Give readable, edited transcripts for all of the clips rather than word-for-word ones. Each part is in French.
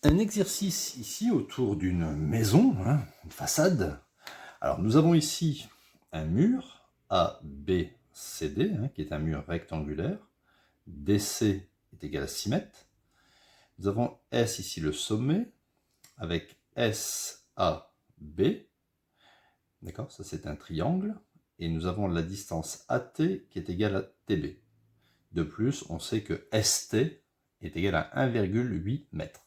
Un exercice ici autour d'une maison, une façade. Alors nous avons ici un mur ABCD, qui est un mur rectangulaire. DC est égal à 6 mètres. Nous avons S ici le sommet, avec SAB. D'accord, ça c'est un triangle. Et nous avons la distance AT qui est égale à TB. De plus, on sait que ST est égal à 1,8 mètres.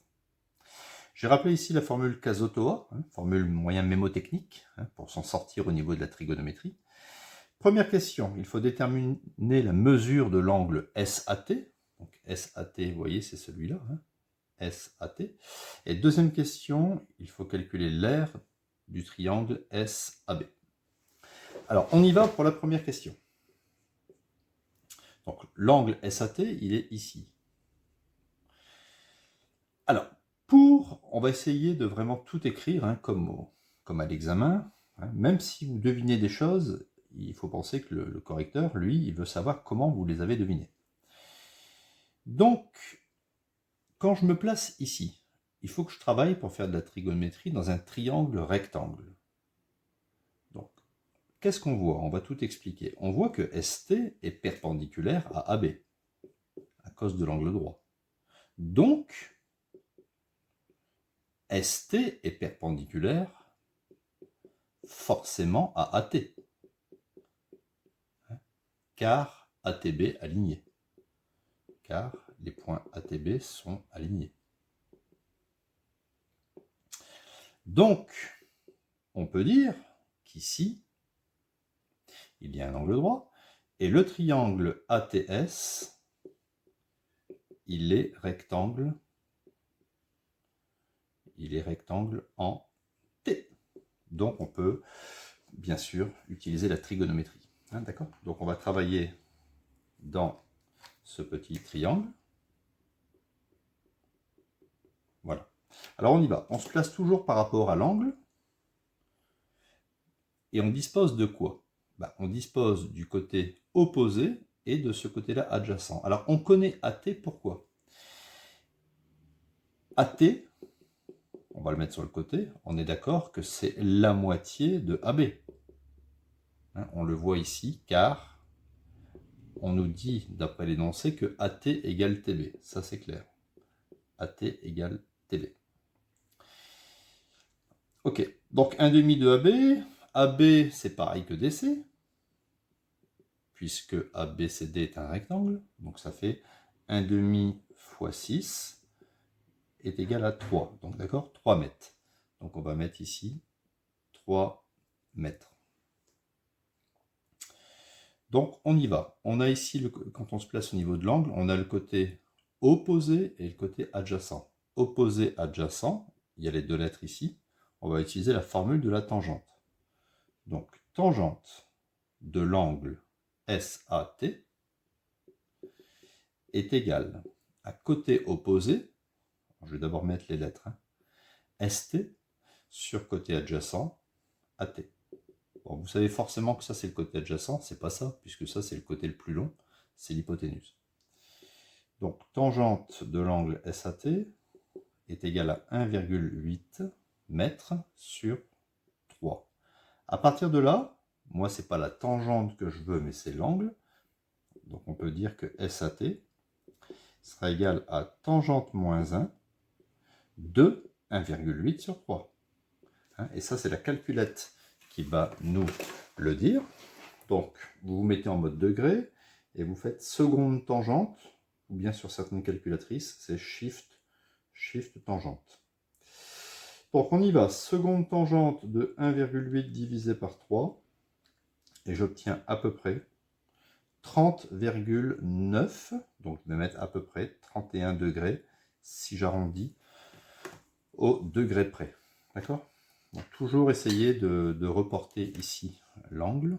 J'ai rappelé ici la formule Casotoa, formule moyen mémotechnique, pour s'en sortir au niveau de la trigonométrie. Première question, il faut déterminer la mesure de l'angle SAT. Donc SAT, vous voyez, c'est celui-là, SAT. Et deuxième question, il faut calculer l'aire du triangle SAB. Alors, on y va pour la première question. Donc, l'angle SAT, il est ici. Alors, on va essayer de vraiment tout écrire comme à l'examen. Même si vous devinez des choses, il faut penser que le correcteur, lui, il veut savoir comment vous les avez devinées. Donc, quand je me place ici, il faut que je travaille pour faire de la trigonométrie dans un triangle rectangle. Donc, qu'est-ce qu'on voit? On va tout expliquer. On voit que ST est perpendiculaire à AB, à cause de l'angle droit. Donc, ST est perpendiculaire forcément à AT, car ATB aligné, car les points ATB sont alignés. Donc, on peut dire qu'ici, il y a un angle droit, et le triangle ATS, il est rectangle en T. Donc, on peut, bien sûr, utiliser la trigonométrie. D'accord? Donc, on va travailler dans ce petit triangle. Voilà. Alors, on y va. On se place toujours par rapport à l'angle. Et on dispose de quoi? On dispose du côté opposé et de ce côté-là adjacent. Alors, on connaît AT, pourquoi? AT, on va le mettre sur le côté, on est d'accord que c'est la moitié de AB. On le voit ici, car on nous dit, d'après l'énoncé, que AT égale TB. Ça, c'est clair. AT égale TB. Ok, donc 1,5 de AB. AB, c'est pareil que DC, puisque ABCD est un rectangle. Donc ça fait 1,5 fois 6 est égal à 3. Donc d'accord, 3 mètres. Donc on va mettre ici 3 mètres. Donc on y va. On a ici, quand on se place au niveau de l'angle, on a le côté opposé et le côté adjacent. Opposé, adjacent, il y a les deux lettres ici. On va utiliser la formule de la tangente. Donc tangente de l'angle SAT est égale à côté opposé, je vais d'abord mettre les lettres, ST sur côté adjacent AT. Bon, vous savez forcément que ça c'est le côté adjacent, c'est pas ça, puisque ça c'est le côté le plus long, c'est l'hypoténuse. Donc tangente de l'angle SAT est égale à 1,8 mètres sur 3. À partir de là, moi c'est pas la tangente que je veux, mais c'est l'angle. Donc on peut dire que SAT sera égal à tangente moins 1 de 1,8 sur 3. Et ça, c'est la calculette qui va nous le dire. Donc, vous vous mettez en mode degré et vous faites seconde tangente, ou bien sur certaines calculatrices, c'est shift tangente. Donc, on y va. Seconde tangente de 1,8 divisé par 3, et j'obtiens à peu près 30,9, donc je vais mettre à peu près 31 degrés, si j'arrondis au degré près. D'accord? Donc, toujours essayer de reporter ici l'angle.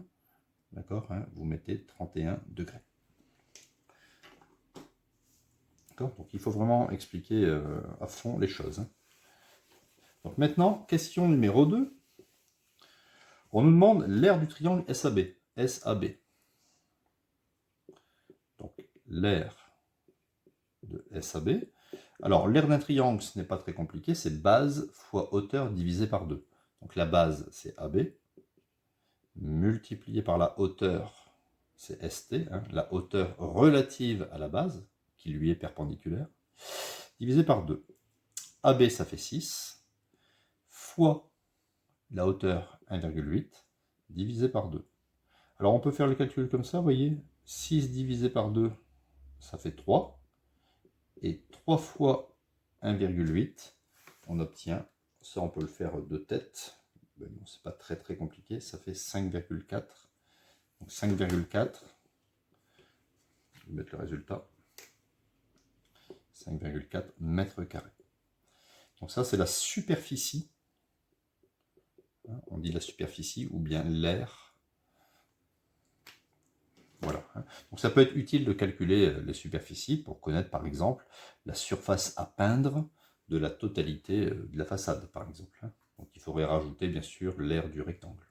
D'accord? Vous mettez 31 degrés. D'accord? Donc, il faut vraiment expliquer à fond les choses. Donc, maintenant, question numéro 2. On nous demande l'aire du triangle SAB. SAB. Donc, l'aire de SAB. Alors, l'aire d'un triangle, ce n'est pas très compliqué, c'est base fois hauteur divisé par 2. Donc la base, c'est AB, multiplié par la hauteur, c'est ST, hein, la hauteur relative à la base, qui lui est perpendiculaire, divisé par 2. AB, ça fait 6, fois la hauteur 1,8, divisé par 2. Alors on peut faire le calcul comme ça, vous voyez, 6 divisé par 2, ça fait 3, et 3 fois 1,8, on obtient, ça on peut le faire de tête, ben non, c'est pas très compliqué, ça fait 5,4. Donc 5,4, je vais mettre le résultat, 5,4 mètres carrés. Donc ça c'est la superficie, on dit la superficie ou bien l'aire. Voilà. Donc ça peut être utile de calculer les superficies pour connaître par exemple la surface à peindre de la totalité de la façade par exemple. Donc il faudrait rajouter bien sûr l'aire du rectangle.